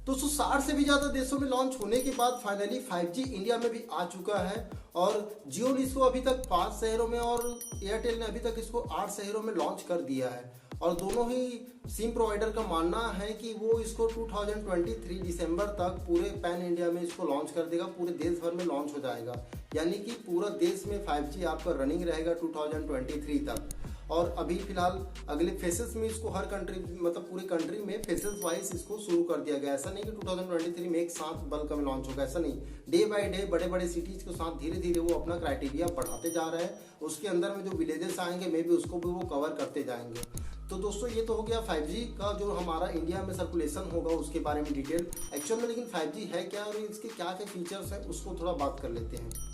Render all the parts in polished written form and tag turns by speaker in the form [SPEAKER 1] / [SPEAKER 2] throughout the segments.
[SPEAKER 1] दोस्तों 60 से भी ज़्यादा देशों में लॉन्च होने के बाद फाइनली 5G इंडिया में भी आ चुका है। और जियो ने इसको अभी तक 5 शहरों में और एयरटेल ने अभी तक इसको 8 शहरों में लॉन्च कर दिया है। और दोनों ही सिम प्रोवाइडर का मानना है कि वो इसको 2023 दिसंबर तक पूरे पैन इंडिया में इसको लॉन्च कर देगा, पूरे देश भर में लॉन्च हो जाएगा। यानी कि पूरा देश में 5G आपका रनिंग रहेगा 2023 तक। और अभी फिलहाल अगले फेसेस में इसको हर कंट्री मतलब पूरे कंट्री में फेसेस वाइज इसको शुरू कर दिया गया। ऐसा नहीं कि 2023 में एक साथ बल्क में लॉन्च होगा, ऐसा नहीं। डे बाय डे बड़े बड़े सिटीज के साथ धीरे धीरे वो अपना क्राइटेरिया बढ़ाते जा रहे हैं। उसके अंदर में जो विलेजेस आएंगे मे भी उसको भी वो कवर करते जाएंगे। तो दोस्तों ये तो हो गया 5G का जो हमारा इंडिया में सर्कुलेशन होगा उसके बारे में डिटेल एक्चुअल में। लेकिन 5G है क्या और इसके क्या क्या फीचर्स हैं उसको थोड़ा बात कर लेते हैं।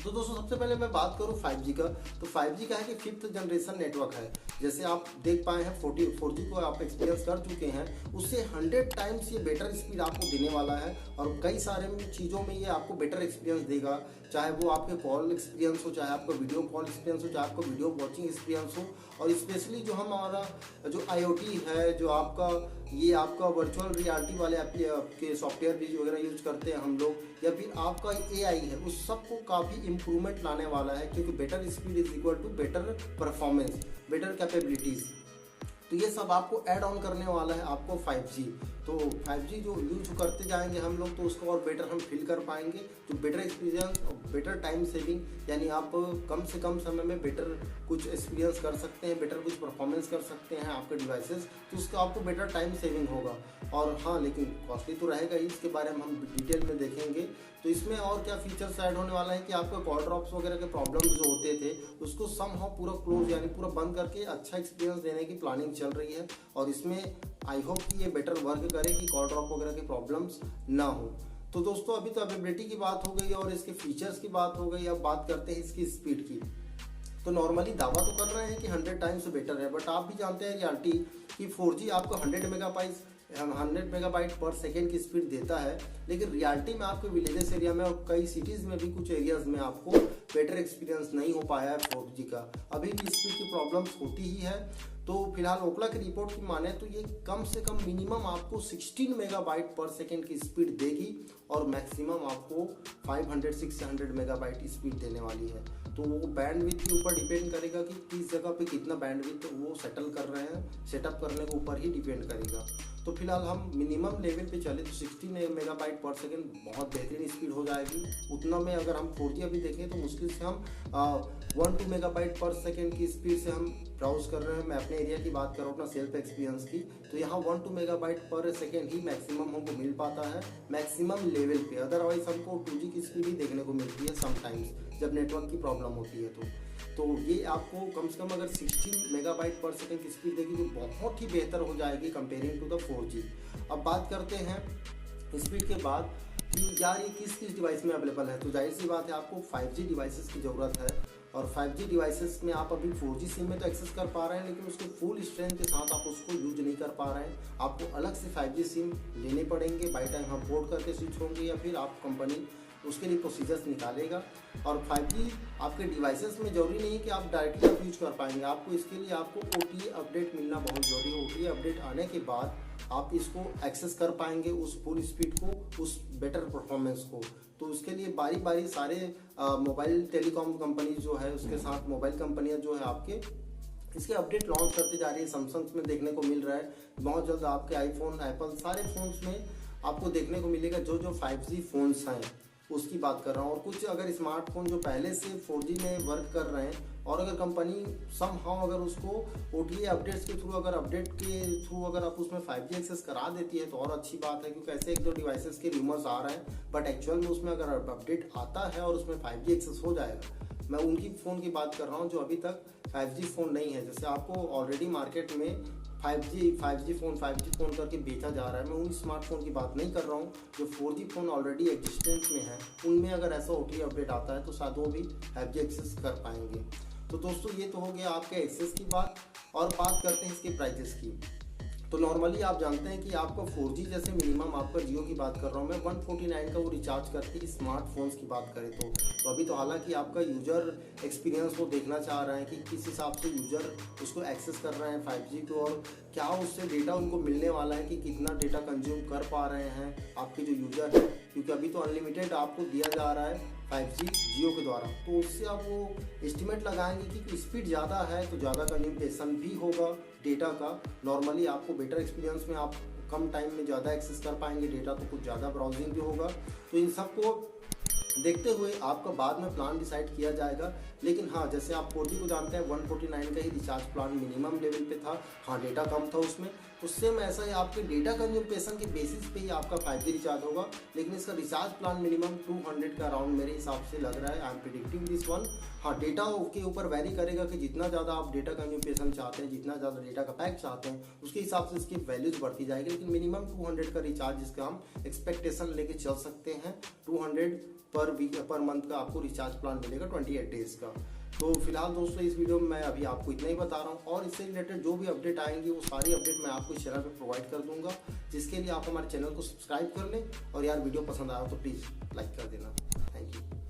[SPEAKER 1] तो दोस्तों सबसे पहले मैं बात करूं 5G का, तो 5G का है कि 5th जनरेशन नेटवर्क है। जैसे आप देख पाए हैं 4G को आप एक्सपीरियंस कर चुके हैं, उससे 100 टाइम्स ये बेटर स्पीड आपको देने वाला है। और कई सारे चीज़ों में ये आपको बेटर एक्सपीरियंस देगा, चाहे वो आपके कॉल एक्सपीरियंस हो, चाहे आपका वीडियो कॉल एक्सपीरियंस हो, चाहे आपका वीडियो वॉचिंग एक्सपीरियंस हो। और स्पेशली जो हमारा जो IoT है, जो आपका ये आपका वर्चुअल रियलिटी वाले आपके सॉफ्टवेयर भी वगैरह यूज करते हैं हम लोग, या फिर आपका AI है, उस सबको काफ़ी इम्प्रूवमेंट लाने वाला है। क्योंकि better speed is equal to better performance, better capabilities. तो ये सब आपको ऐड ऑन करने वाला है आपको 5G। तो 5G जो यूज करते जाएंगे हम लोग तो उसको और बेटर हम फील कर पाएंगे। जो बेटर एक्सपीरियंस और बेटर टाइम सेविंग, यानी आप कम से कम समय में बेटर कुछ एक्सपीरियंस कर सकते हैं, बेटर कुछ परफॉर्मेंस कर सकते हैं आपके डिवाइसेस, तो उसका आपको बेटर टाइम सेविंग होगा। और हाँ, लेकिन कॉस्टली तो रहेगा ही, इसके बारे में हम डिटेल में देखेंगे। तो इसमें और क्या फीचर्स ऐड होने वाला है कि आपका कॉल ड्रॉप्स वगैरह के प्रॉब्लम्स जो होते थे उसको समहाउ पूरा क्लोज यानी पूरा बंद करके अच्छा एक्सपीरियंस देने की प्लानिंग चल रही है। और इसमें आई होप कि ये बेटर वर्क करे कि कॉल ड्रॉप वगैरह के प्रॉब्लम्स ना हो। तो दोस्तों अभी तो अवेलेबिलिटी की बात हो गई और इसके फीचर्स की बात हो गई। अब बात करते हैं इसकी स्पीड की। तो नॉर्मली दावा तो कर रहे हैं कि 100 टाइम्स बेटर है, बट आप भी जानते हैं रियलिटी कि 4G आपको 100 मेगाबाइट पर सेकेंड की स्पीड देता है। लेकिन रियलिटी में आपके विलेजेस एरिया में और कई सिटीज़ में भी कुछ एरियाज में आपको बेटर एक्सपीरियंस नहीं हो पाया है 4G का। अभी भी स्पीड की प्रॉब्लम्स होती ही है। तो फिलहाल ओकला की रिपोर्ट की माने तो ये कम से कम मिनिमम आपको 16 मेगाबाइट पर सेकेंड की स्पीड देगी और मैक्सिमम आपको 500-600 मेगाबाइट स्पीड देने वाली है। तो वो बैंडविड्थ के ऊपर डिपेंड करेगा कि किस जगह पे कितना बैंडविड्थ वो सेटल कर रहे हैं, सेटअप करने के ऊपर ही डिपेंड करेगा। तो फिलहाल हम मिनिमम लेवल पे चले तो 16 मेगाबाइट पर सेकेंड बहुत बेहतरीन स्पीड हो जाएगी। उतना में अगर हम 4G अभी देखें तो मुश्किल से हम 1-2 मेगाबाइट पर सेकेंड की स्पीड से हम ब्राउज कर रहे हैं। मैं अपने एरिया की बात कर रहा हूँ, अपना सेल्फ एक्सपीरियंस की, तो यहाँ 1-2 मेगाबाइट पर सेकेंड ही मैक्सिमम हमको मिल पाता है मैक्सिमम लेवल पे। अदरवाइज हमको 2G की स्पीड ही देखने को मिलती है समटाइम्स जब नेटवर्क की प्रॉब्लम होती है। तो ये आपको कम से कम अगर 16 मेगाबाइट पर सेकेंड की स्पीड देगी तो बहुत ही बेहतर हो जाएगी कंपेयरिंग टू द 4G। अब बात करते हैं स्पीड के बाद कि यार ये किस किस डिवाइस में अवेलेबल है। तो जाहिर सी बात है आपको 5G डिवाइसेस की ज़रूरत है। और 5G डिवाइसेस में आप अभी 4G सिम में तो एक्सेस कर पा रहे हैं, लेकिन उसके फुल स्ट्रेंथ के साथ आप उसको यूज नहीं कर पा रहे हैं। आपको अलग से 5G सिम लेने पड़ेंगे, बाई टाइम हम पोर्ट करके स्विच होंगे या फिर आप कंपनी उसके लिए प्रोसीजर्स निकालेगा। और 5G आपके डिवाइसेस में जरूरी नहीं है कि आप डायरेक्टली आप यूज कर पाएंगे। आपको इसके लिए आपको OTA अपडेट मिलना बहुत जरूरी है। OTA अपडेट आने के बाद आप इसको एक्सेस कर पाएंगे उस फुल स्पीड को, उस बेटर परफॉर्मेंस को। तो उसके लिए बारी बारी सारे मोबाइल टेलीकॉम कंपनी जो है उसके साथ मोबाइल कंपनियां जो है आपके इसके अपडेट लॉन्च करती जा रही है। सैमसंग में देखने को मिल रहा है, बहुत जल्द आपके आईफोन, एप्पल सारे फोन्स में आपको देखने को मिलेगा जो 5G फोन्स हैं उसकी बात कर रहा हूँ। और कुछ अगर स्मार्टफोन जो पहले से 4G में वर्क कर रहे हैं और अगर कंपनी समहाउ अगर उसको OTA अपडेट्स के थ्रू अगर अपडेट के थ्रू अगर आप उसमें 5G एक्सेस करा देती है तो और अच्छी बात है। क्योंकि ऐसे 1-2 डिवाइसेस के रूमर्स आ रहे हैं, बट एक्चुअल में उसमें अगर अपडेट आता है और उसमें 5G एक्सेस हो जाएगा। मैं उनकी फ़ोन की बात कर रहा हूँ जो अभी तक 5G फ़ोन नहीं है। जैसे आपको ऑलरेडी मार्केट में 5G फ़ोन करके बेचा जा रहा है। मैं उन स्मार्टफोन की बात नहीं कर रहा हूँ जो 4G फ़ोन ऑलरेडी एग्जिस्टेंस में है। उनमें अगर ऐसा OTA अपडेट आता है तो शायद वो भी 5G एक्सेस कर पाएंगे। तो दोस्तों ये तो हो गया आपके एक्सेस की बात। और बात करते हैं इसके प्राइजेस की। तो नॉर्मली आप जानते हैं कि आपका 4G जैसे मिनिमम आपका जियो की बात कर रहा हूँ मैं 149 का वो रिचार्ज करके स्मार्टफोन्स की बात करें तो अभी तो हालांकि आपका यूजर एक्सपीरियंस वो देखना चाह रहे हैं कि किस हिसाब से यूजर उसको एक्सेस कर रहे हैं 5G को और क्या उससे डेटा उनको मिलने वाला है कि कितना डेटा कंज्यूम कर पा रहे हैं आपके जो यूजर है, क्योंकि अभी तो अनलिमिटेड आपको दिया जा रहा है 5G जियो के द्वारा। तो उससे आप वो एस्टिमेट लगाएंगे कि स्पीड ज़्यादा है तो ज़्यादा कंज्यूमेशन भी होगा डेटा का। नॉर्मली आपको बेटर एक्सपीरियंस में आप कम टाइम में ज़्यादा एक्सेस कर पाएंगे डेटा, तो कुछ ज़्यादा ब्राउजिंग भी होगा। तो इन सबको देखते हुए आपका बाद में प्लान डिसाइड किया जाएगा। लेकिन हाँ, जैसे आप 4G को जानते हैं 149 का ही रिचार्ज प्लान मिनिमम लेवल पे था। हाँ, डेटा कम था उसमें, उससे में ऐसा ही आपके डेटा कंज्यूमेशन के बेसिस पे ही आपका 5G रिचार्ज होगा। लेकिन इसका रिचार्ज प्लान मिनिमम 200 का अराउंड मेरे हिसाब से लग रहा है। I am predicting this one. हाँ, डेटा के ऊपर वेरी करेगा कि जितना ज़्यादा आप डेटा कंज्यूमेशन चाहते हैं, जितना ज़्यादा डेटा का पैक चाहते हैं, उसके हिसाब से इसकी वैल्यूज बढ़ती जाएगी। लेकिन मिनिमम 200 का रिचार्ज जिसका हम एक्सपेक्टेशन लेके चल सकते हैं। 200 पर वीक पर मंथ का आपको रिचार्ज प्लान मिलेगा 28 डेज का। तो फिलहाल दोस्तों इस वीडियो में मैं अभी आपको इतना ही बता रहा हूँ, और इससे रिलेटेड जो भी अपडेट आएंगी वो सारी अपडेट मैं आपको इस चैनल पे प्रोवाइड कर दूंगा, जिसके लिए आप हमारे चैनल को सब्सक्राइब कर लें। और यार वीडियो पसंद आया तो प्लीज़ लाइक कर देना। Thank you.